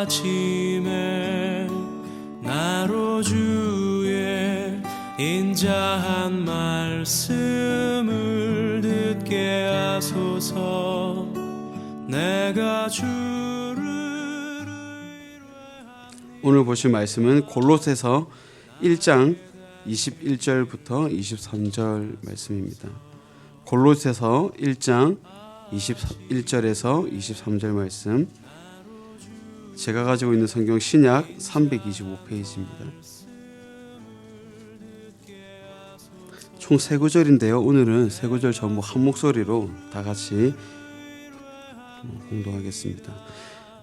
아침에 나로 주의 인자한 말씀을 듣게 하소서. 내가 주를 오늘 보실 말씀은 골로새서 1장 21절부터 23절 말씀입니다. 골로새서 1장 21절에서 23절 말씀, 제가 가지고 있는 성경 신약 325페이지입니다. 총 3구절인데요. 오늘은 3구절 전부 한 목소리로 다 같이 공동하겠습니다.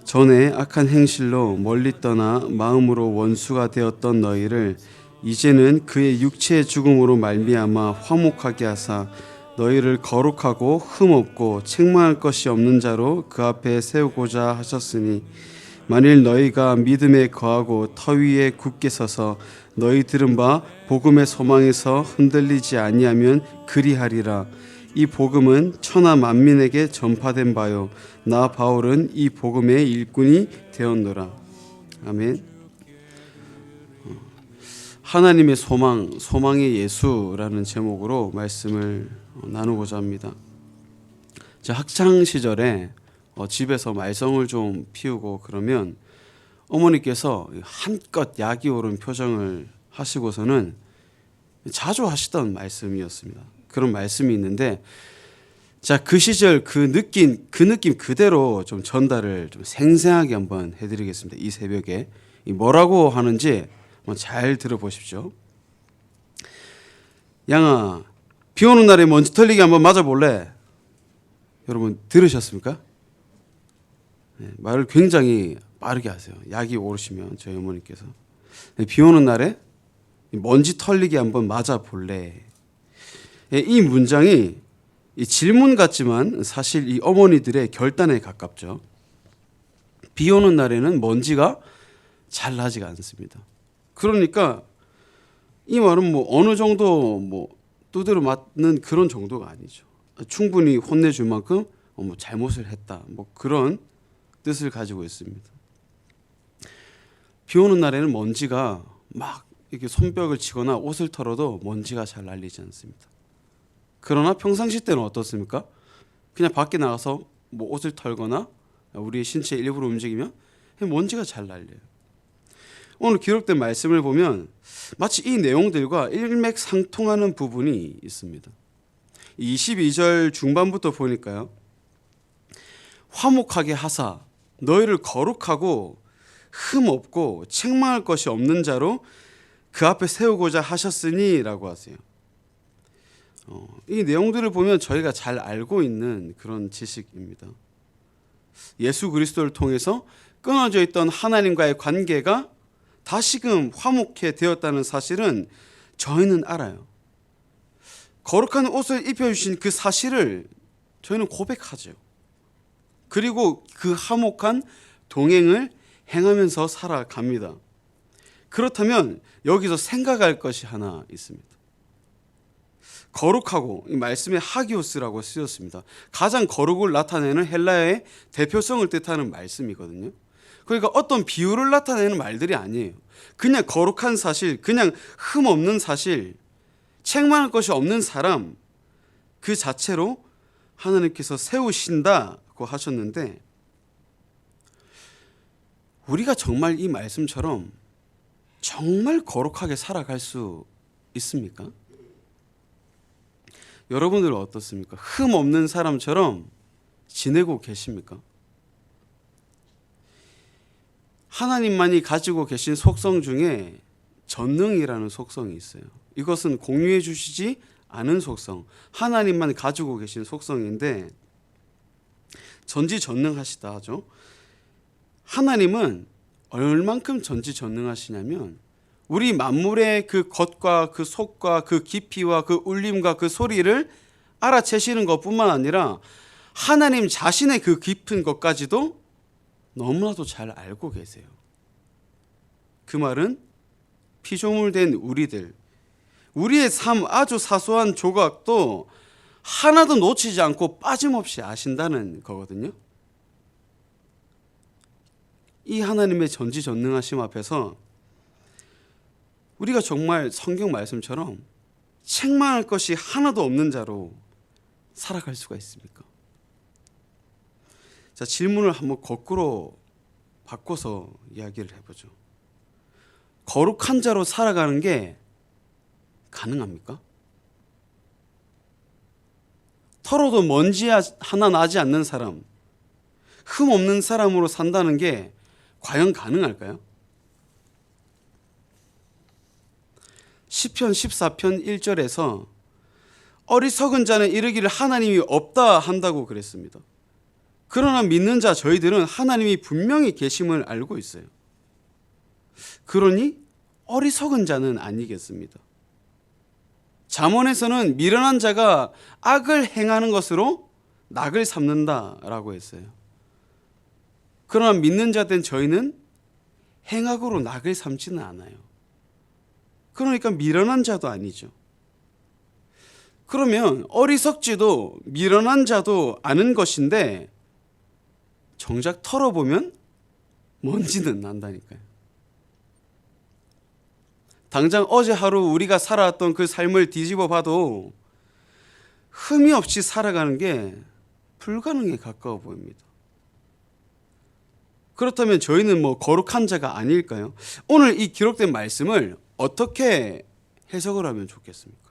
전에 악한 행실로 멀리 떠나 마음으로 원수가 되었던 너희를 이제는 그의 육체의 죽음으로 말미암아 화목하게 하사 너희를 거룩하고 흠없고 책망할 것이 없는 자로 그 앞에 세우고자 하셨으니, 만일 너희가 믿음에 거하고 터 위에 굳게 서서 너희 들은 바 복음의 소망에서 흔들리지 아니하면 그리하리라. 이 복음은 천하 만민에게 전파된 바요, 나 바울은 이 복음의 일꾼이 되었노라. 아멘. 하나님의 소망, 소망의 예수라는 제목으로 말씀을 나누고자 합니다. 제 학창 시절에 집에서 말썽을 좀 피우고 그러면 어머니께서 한껏 약이 오른 표정을 하시고서는 자주 하시던 말씀이었습니다. 그런 말씀이 있는데, 자, 그 시절 그 느낌 그대로 좀 전달을 좀 생생하게 한번 해드리겠습니다. 이 새벽에 뭐라고 하는지 잘 들어보십시오. 양아, 비 오는 날에 먼지 털리기 한번 맞아볼래? 여러분 들으셨습니까? 네, 말을 굉장히 빠르게 하세요. 약이 오르시면 저희 어머니께서 비 오는 날에 먼지 털리기 한번 맞아볼래? 이 문장이 질문 같지만 사실 이 어머니들의 결단에 가깝죠. 비 오는 날에는 먼지가 잘 나지가 않습니다. 그러니까 이 말은 어느 정도 두드려 맞는 그런 정도가 아니죠. 충분히 혼내줄 만큼 잘못을 했다, 그런 뜻을 가지고 있습니다. 비 오는 날에는 먼지가 막 이렇게 손뼉을 치거나 옷을 털어도 먼지가 잘 날리지 않습니다. 그러나 평상시 때는 어떻습니까? 그냥 밖에 나가서 옷을 털거나 우리의 신체 일부러 움직이면 먼지가 잘 날려요. 오늘 기록된 말씀을 보면 마치 이 내용들과 일맥상통하는 부분이 있습니다. 22절 중반부터 보니까요, 화목하게 하사 너희를 거룩하고 흠없고 책망할 것이 없는 자로 그 앞에 세우고자 하셨으니 라고 하세요. 이 내용들을 보면 저희가 잘 알고 있는 그런 지식입니다. 예수 그리스도를 통해서 끊어져 있던 하나님과의 관계가 다시금 화목해 되었다는 사실은 저희는 알아요. 거룩한 옷을 입혀주신 그 사실을 저희는 고백하죠. 그리고 그 화목한 동행을 행하면서 살아갑니다. 그렇다면 여기서 생각할 것이 하나 있습니다. 거룩하고, 이 말씀에 하기오스라고 쓰였습니다. 가장 거룩을 나타내는 헬라어의 대표성을 뜻하는 말씀이거든요. 그러니까 어떤 비유를 나타내는 말들이 아니에요. 그냥 거룩한 사실, 그냥 흠 없는 사실, 책망할 것이 없는 사람, 그 자체로 하나님께서 세우신다고 하셨는데, 우리가 정말 이 말씀처럼 정말 거룩하게 살아갈 수 있습니까? 여러분들은 어떻습니까? 흠 없는 사람처럼 지내고 계십니까? 하나님만이 가지고 계신 속성 중에 전능이라는 속성이 있어요. 이것은 공유해 주시지 않은 속성, 하나님만 가지고 계신 속성인데 전지전능하시다 하죠. 하나님은 얼만큼 전지전능하시냐면 우리 만물의 그 겉과 그 속과 그 깊이와 그 울림과 그 소리를 알아채시는 것뿐만 아니라 하나님 자신의 그 깊은 것까지도 너무나도 잘 알고 계세요. 그 말은 피조물된 우리의 삶 아주 사소한 조각도 하나도 놓치지 않고 빠짐없이 아신다는 거거든요. 이 하나님의 전지전능하심 앞에서 우리가 정말 성경 말씀처럼 책망할 것이 하나도 없는 자로 살아갈 수가 있습니까? 자, 질문을 한번 거꾸로 바꿔서 이야기를 해보죠. 거룩한 자로 살아가는 게 가능합니까? 털어도 먼지 하나 나지 않는 사람, 흠 없는 사람으로 산다는 게 과연 가능할까요? 시편 14편 1절에서 어리석은 자는 이르기를 하나님이 없다 한다고 그랬습니다. 그러나 믿는 자 저희들은 하나님이 분명히 계심을 알고 있어요. 그러니 어리석은 자는 아니겠습니다. 잠언에서는 미련한 자가 악을 행하는 것으로 낙을 삼는다라고 했어요. 그러나 믿는 자 된 저희는 행악으로 낙을 삼지는 않아요. 그러니까 미련한 자도 아니죠. 그러면 어리석지도 미련한 자도 아는 것인데 정작 털어보면 먼지는 난다니까요. 당장 어제 하루 우리가 살아왔던 그 삶을 뒤집어 봐도 흠이 없이 살아가는 게 불가능에 가까워 보입니다. 그렇다면 저희는 거룩한 자가 아닐까요? 오늘 이 기록된 말씀을 어떻게 해석을 하면 좋겠습니까?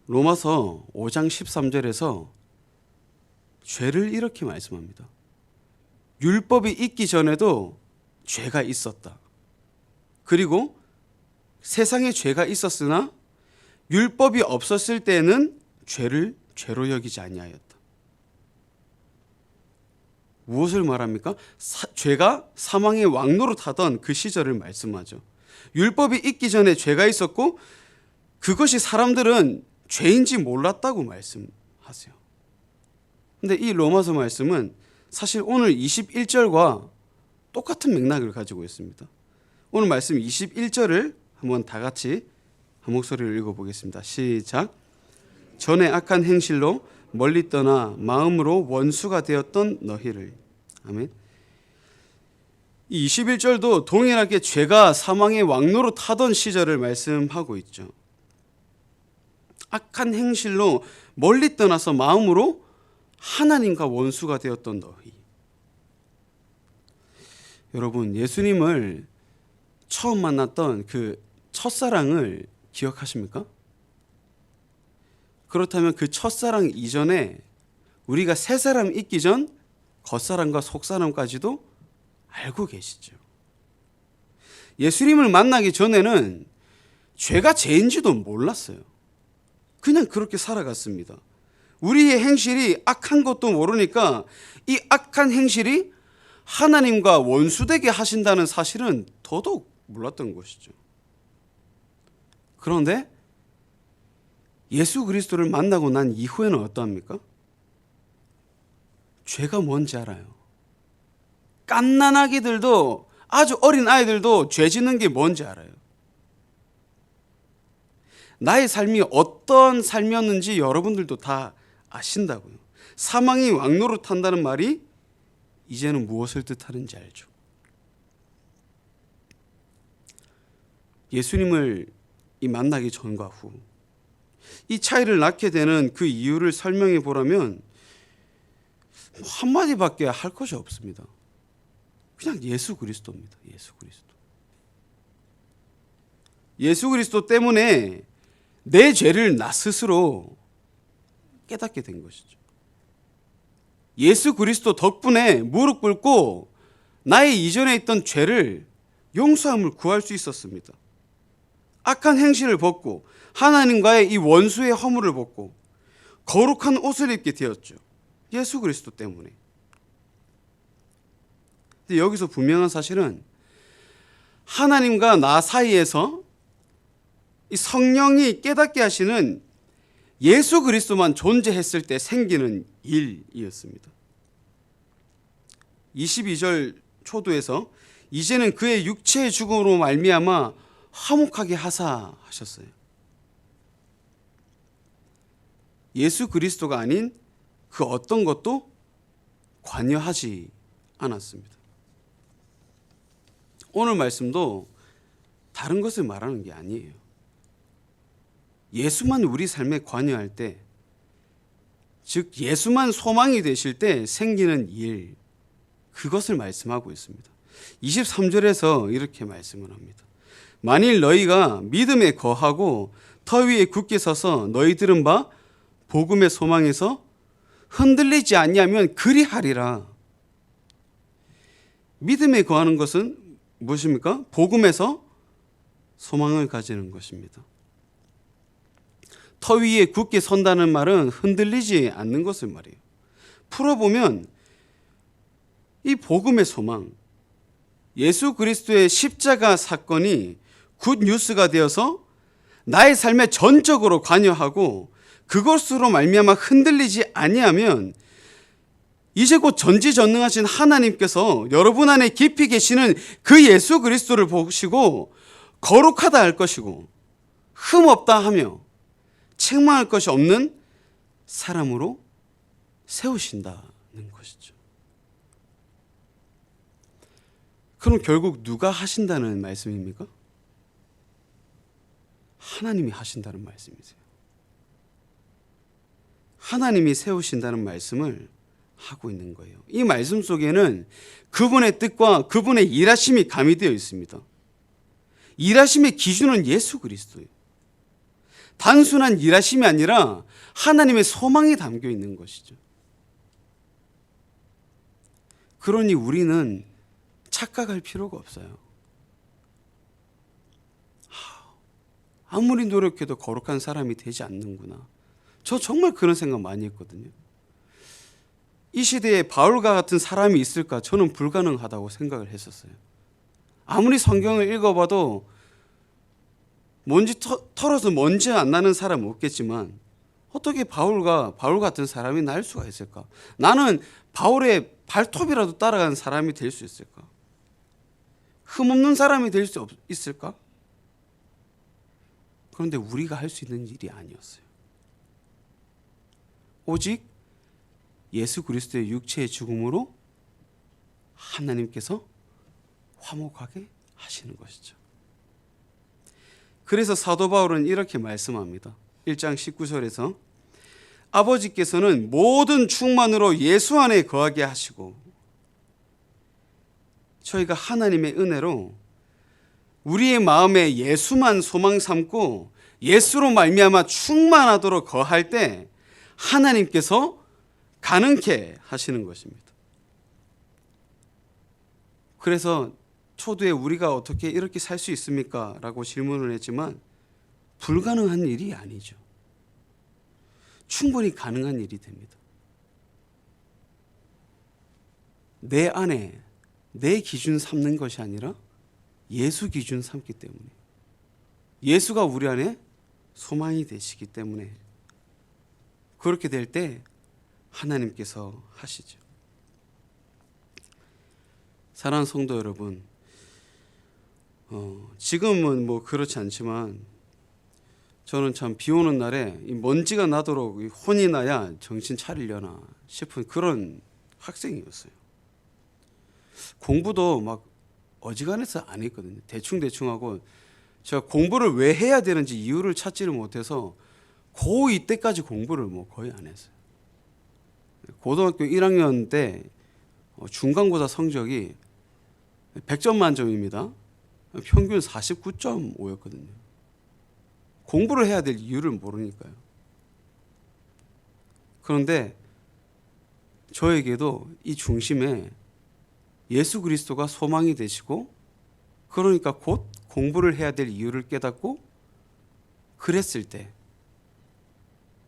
로마서 5장 13절에서 죄를 이렇게 말씀합니다. 율법이 있기 전에도 죄가 있었다. 그리고 세상에 죄가 있었으나 율법이 없었을 때에는 죄를 죄로 여기지 아니하였다. 무엇을 말합니까? 죄가 사망의 왕노릇하던 그 시절을 말씀하죠. 율법이 있기 전에 죄가 있었고 그것이 사람들은 죄인지 몰랐다고 말씀하세요. 근데 이 로마서 말씀은 사실 오늘 21절과 똑같은 맥락을 가지고 있습니다. 오늘 말씀 21절을 한번 다 같이 한 목소리로 읽어보겠습니다. 시작. 전에 악한 행실로 멀리 떠나 마음으로 원수가 되었던 너희를. 아멘. 이 21절도 동일하게 죄가 사망의 왕노릇 하던 시절을 말씀하고 있죠. 악한 행실로 멀리 떠나서 마음으로 하나님과 원수가 되었던 너희. 여러분, 예수님을 처음 만났던 그 첫사랑을 기억하십니까? 그렇다면 그 첫사랑 이전에 우리가 새사람 있기 전 겉사람과 속사람까지도 알고 계시죠. 예수님을 만나기 전에는 죄가 죄인지도 몰랐어요. 그냥 그렇게 살아갔습니다. 우리의 행실이 악한 것도 모르니까 이 악한 행실이 하나님과 원수되게 하신다는 사실은 더더욱 몰랐던 것이죠. 그런데 예수 그리스도를 만나고 난 이후에는 어떠합니까? 죄가 뭔지 알아요. 갓난아기들도, 아주 어린 아이들도 죄 짓는 게 뭔지 알아요. 나의 삶이 어떤 삶이었는지 여러분들도 다 아신다고요. 사망이 왕노릇한다는 말이 이제는 무엇을 뜻하는지 알죠. 예수님을 만나기 전과 후 이 차이를 낳게 되는 그 이유를 설명해 보라면 한마디밖에 할 것이 없습니다. 그냥 예수 그리스도입니다. 예수 그리스도. 예수 그리스도 때문에 내 죄를 나 스스로 깨닫게 된 것이죠. 예수 그리스도 덕분에 무릎 꿇고 나의 이전에 있던 죄를 용서함을 구할 수 있었습니다. 악한 행실을 벗고 하나님과의 이 원수의 허물을 벗고 거룩한 옷을 입게 되었죠. 예수 그리스도 때문에. 근데 여기서 분명한 사실은 하나님과 나 사이에서 이 성령이 깨닫게 하시는 예수 그리스도만 존재했을 때 생기는 일이었습니다. 22절 초도에서 이제는 그의 육체의 죽음으로 말미암아 화목하게 하사 하셨어요. 예수 그리스도가 아닌 그 어떤 것도 관여하지 않았습니다. 오늘 말씀도 다른 것을 말하는 게 아니에요. 예수만 우리 삶에 관여할 때, 즉 예수만 소망이 되실 때 생기는 일, 그것을 말씀하고 있습니다. 23절에서 이렇게 말씀을 합니다. 만일 너희가 믿음에 거하고 터 위에 굳게 서서 너희 들은 바 복음의 소망에서 흔들리지 아니하면 그리하리라. 믿음에 거하는 것은 무엇입니까? 복음에서 소망을 가지는 것입니다. 터 위에 굳게 선다는 말은 흔들리지 않는 것을 말해요. 풀어보면 이 복음의 소망, 예수 그리스도의 십자가 사건이 굿뉴스가 되어서 나의 삶에 전적으로 관여하고 그것으로 말미암아 흔들리지 아니하면 이제 곧 전지전능하신 하나님께서 여러분 안에 깊이 계시는 그 예수 그리스도를 보시고 거룩하다 할 것이고 흠없다 하며 책망할 것이 없는 사람으로 세우신다는 것이죠. 그럼 결국 누가 하신다는 말씀입니까? 하나님이 하신다는 말씀이세요. 하나님이 세우신다는 말씀을 하고 있는 거예요. 이 말씀 속에는 그분의 뜻과 그분의 일하심이 가미되어 있습니다. 일하심의 기준은 예수 그리스도예요. 단순한 일하심이 아니라 하나님의 소망이 담겨 있는 것이죠. 그러니 우리는 착각할 필요가 없어요. 아무리 노력해도 거룩한 사람이 되지 않는구나. 저 정말 그런 생각 많이 했거든요. 이 시대에 바울과 같은 사람이 있을까? 저는 불가능하다고 생각을 했었어요. 아무리 성경을 읽어봐도 먼지 털어서 먼지 안 나는 사람은 없겠지만 어떻게 바울 같은 사람이 날 수가 있을까? 나는 바울의 발톱이라도 따라가는 사람이 될 수 있을까? 흠없는 사람이 될 수 있을까? 그런데 우리가 할 수 있는 일이 아니었어요. 오직 예수 그리스도의 육체의 죽음으로 하나님께서 화목하게 하시는 것이죠. 그래서 사도 바울은 이렇게 말씀합니다. 1장 19절에서 아버지께서는 모든 충만으로 예수 안에 거하게 하시고 저희가 하나님의 은혜로 우리의 마음에 예수만 소망 삼고 예수로 말미암아 충만하도록 거할 때 하나님께서 가능케 하시는 것입니다. 그래서 초두에 우리가 어떻게 이렇게 살 수 있습니까? 라고 질문을 했지만 불가능한 일이 아니죠. 충분히 가능한 일이 됩니다. 내 안에 내 기준 삼는 것이 아니라 예수 기준 삼기 때문에, 예수가 우리 안에 소망이 되시기 때문에 그렇게 될 때 하나님께서 하시죠. 사랑하는 성도 여러분, 지금은 뭐 그렇지 않지만 저는 참 비 오는 날에 이 먼지가 나도록 혼이 나야 정신 차리려나 싶은 그런 학생이었어요. 공부도 막 어지간해서 안 했거든요. 대충 하고 제가 공부를 왜 해야 되는지 이유를 찾지를 못해서 고2 때까지 공부를 뭐 거의 안 했어요. 고등학교 1학년 때 중간고사 성적이 100점 만점입니다. 평균 49.5였거든요. 공부를 해야 될 이유를 모르니까요. 그런데 저에게도 이 중심에 예수 그리스도가 소망이 되시고 그러니까 곧 공부를 해야 될 이유를 깨닫고 그랬을 때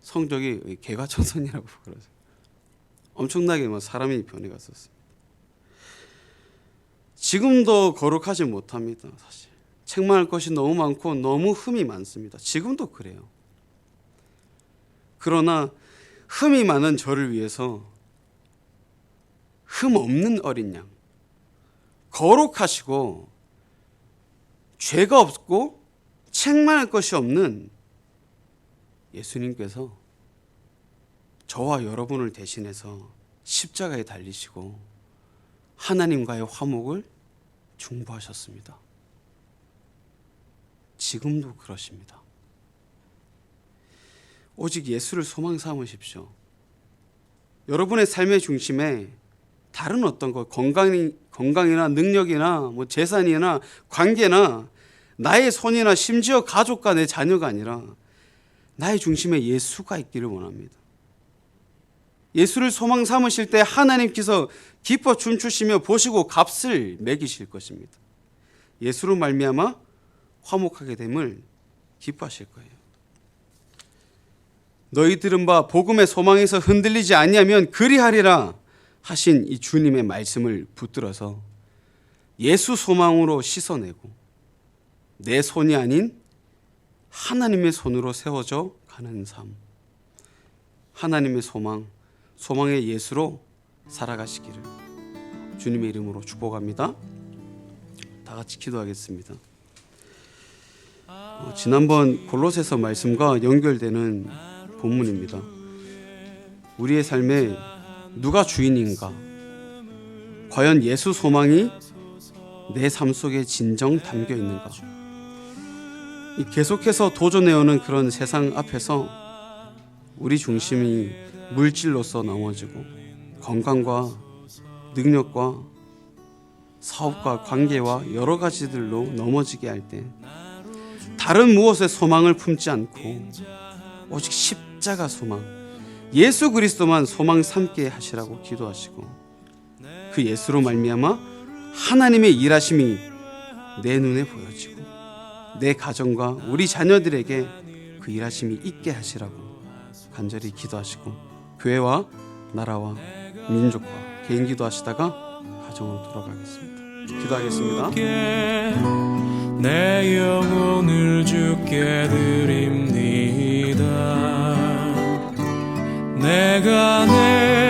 성적이 개과천선이라고 그러죠. 엄청나게 사람이 변해갔었어요. 지금도 거룩하지 못합니다. 사실 책망할 것이 너무 많고 너무 흠이 많습니다. 지금도 그래요. 그러나 흠이 많은 저를 위해서 흠 없는 어린 양, 거룩하시고 죄가 없고 책망할 것이 없는 예수님께서 저와 여러분을 대신해서 십자가에 달리시고 하나님과의 화목을 중보하셨습니다. 지금도 그러십니다. 오직 예수를 소망 삼으십시오. 여러분의 삶의 중심에 다른 어떤 것, 건강이나 능력이나 뭐 재산이나 관계나 나의 손이나 심지어 가족과 내 자녀가 아니라 나의 중심에 예수가 있기를 원합니다. 예수를 소망 삼으실 때 하나님께서 기뻐 춤추시며 보시고 값을 매기실 것입니다. 예수로 말미암아 화목하게 됨을 기뻐하실 거예요. 너희 들은 바 복음의 소망에서 흔들리지 아니하면 그리하리라 하신 이 주님의 말씀을 붙들어서 예수 소망으로 씻어내고 내 손이 아닌 하나님의 손으로 세워져 가는 삶, 하나님의 소망, 소망의 예수로 살아가시기를 주님의 이름으로 축복합니다. 다 같이 기도하겠습니다. 지난번 골로새서 말씀과 연결되는 본문입니다. 우리의 삶에 누가 주인인가? 과연 예수 소망이 내 삶 속에 진정 담겨 있는가? 계속해서 도전해오는 그런 세상 앞에서 우리 중심이 물질로서 넘어지고 건강과 능력과 사업과 관계와 여러 가지들로 넘어지게 할 때 다른 무엇에 소망을 품지 않고 오직 십자가 소망, 예수 그리스도만 소망 삼게 하시라고 기도하시고 그 예수로 말미암아 하나님의 일하심이 내 눈에 보여지고 내 가정과 우리 자녀들에게 그 일하심이 있게 하시라고 간절히 기도하시고 교회와 나라와 민족과 개인 기도하시다가 가정으로 돌아가겠습니다. 기도하겠습니다. 내 영혼을 주께 드립니다. 내가 내